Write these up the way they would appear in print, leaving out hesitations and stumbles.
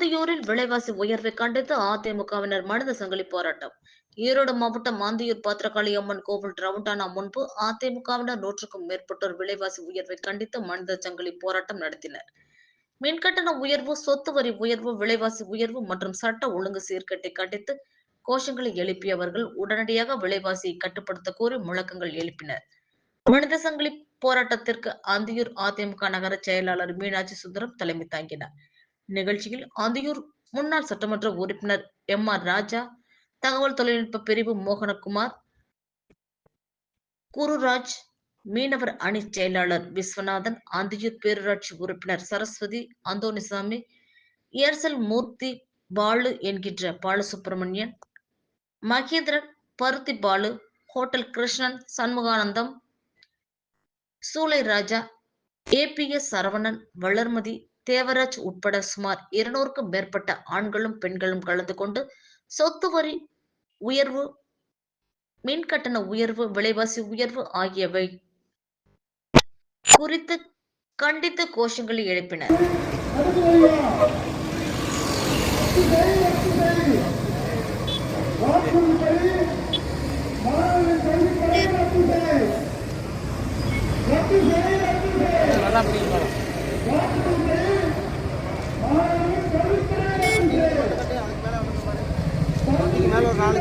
ஆந்தியூரில் விலைவாசி உயர்வை கண்டித்து அதிமுகவினர் மனித சங்கிலி போராட்டம். ஈரோடு மாவட்டம் ஆந்தியூர் பத்திரகாளி அம்மன் கோவில் ரவுண்டானா முன்பு அதிமுகவினர் 100க்கும் மேற்பட்டோர் விலைவாசி உயர்வை கண்டித்து மனித சங்கிலி போராட்டம் நடத்தினர். மின்கட்டண உயர்வு, சொத்து வரி உயர்வு, விலைவாசி உயர்வு மற்றும் சட்ட ஒழுங்கு சீர்கேட்டை கண்டித்து கோஷங்களை எழுப்பியவர்கள் உடனடியாக விலைவாசியை கட்டுப்படுத்த கோரி முழக்கங்கள் எழுப்பினர். மனித சங்கிலி போராட்டத்திற்கு ஆந்தியூர் அதிமுக நகர செயலாளர் மீனாட்சி சுந்தரம் தலைமை தாங்கினார். நிகழ்ச்சியில் ஆந்தியூர் முன்னாள் சட்டமன்ற உறுப்பினர் எம்.ஆர். ராஜா, தகவல் தொழில்நுட்ப பிரிவு மோகனகுமார், குருராஜ், மீனவர் அணி செயலாளர் விஸ்வநாதன், ஆந்தியூர் பேரூராட்சி உறுப்பினர் சரஸ்வதி, அந்தோணிசாமி, ஏர்செல் மூர்த்தி, பாலு என்கின்ற பாலசுப்பிரமணியன், மகேந்திரன், பருத்தி பாலு, ஹோட்டல் கிருஷ்ணன், சண்முகானந்தம், சூளை ராஜா, ஏபிஎஸ் சரவணன், வளர்மதி, தேவராஜ் உட்பட சுமார் 200க்கும் மேற்பட்ட ஆண்களும் பெண்களும் கலந்து கொண்டு சொத்து வரி உயர்வு, மின்கட்டண உயர்வு, விலைவாசி உயர்வு ஆகியவை குறித்து கண்டித்து கோஷங்களை எழுப்பினர். மேல ஒரு 4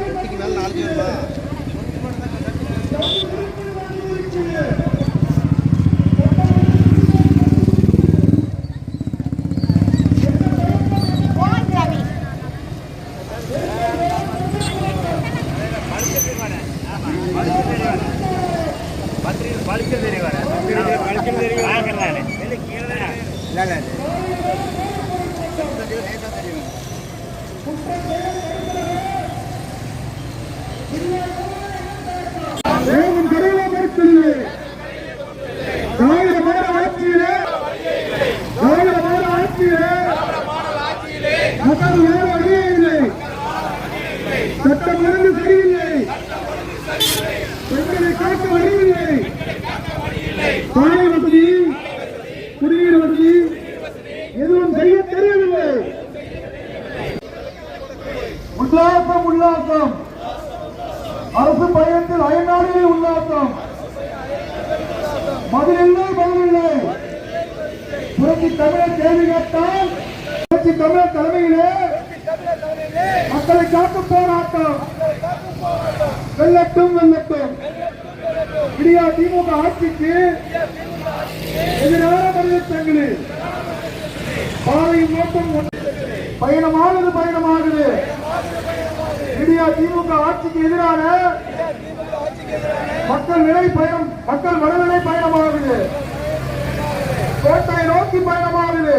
தொட்டிக்கு மேல 4 வருமா? சட்டம் ஒழுங்கு சரியில்லை, பெண்களை காக்க வரவில்லை, சாலை வசதி, குடிநீர் வசதி எதுவும் செய்ய தெரியவில்லை. உல்லாசம் உல்லாசம், அரசு பயணத்தில் அயல்நாடுகளே உல்லாசம், பதிலில்லை பதிலில்லை. புரட்சி தமிழர் கேள்வி கேட்டால் புரட்சி தமிழர் தலைமையிலே மக்களை காக்கும் போராட்டம் வெல்லட்டும் வெல்லட்டும். இந்தியா திமுக ஆட்சிக்கு எதிரான மனித சங்கிலி பாதையும் நோக்கம் பயணமாகுது பயணமாகுது. இந்தியா திமுக ஆட்சிக்கு எதிரான மக்கள் நிலை பயணம், மக்கள் மனநிலை பயணமாகுது, கோட்டையை நோக்கி பயணமாகுது.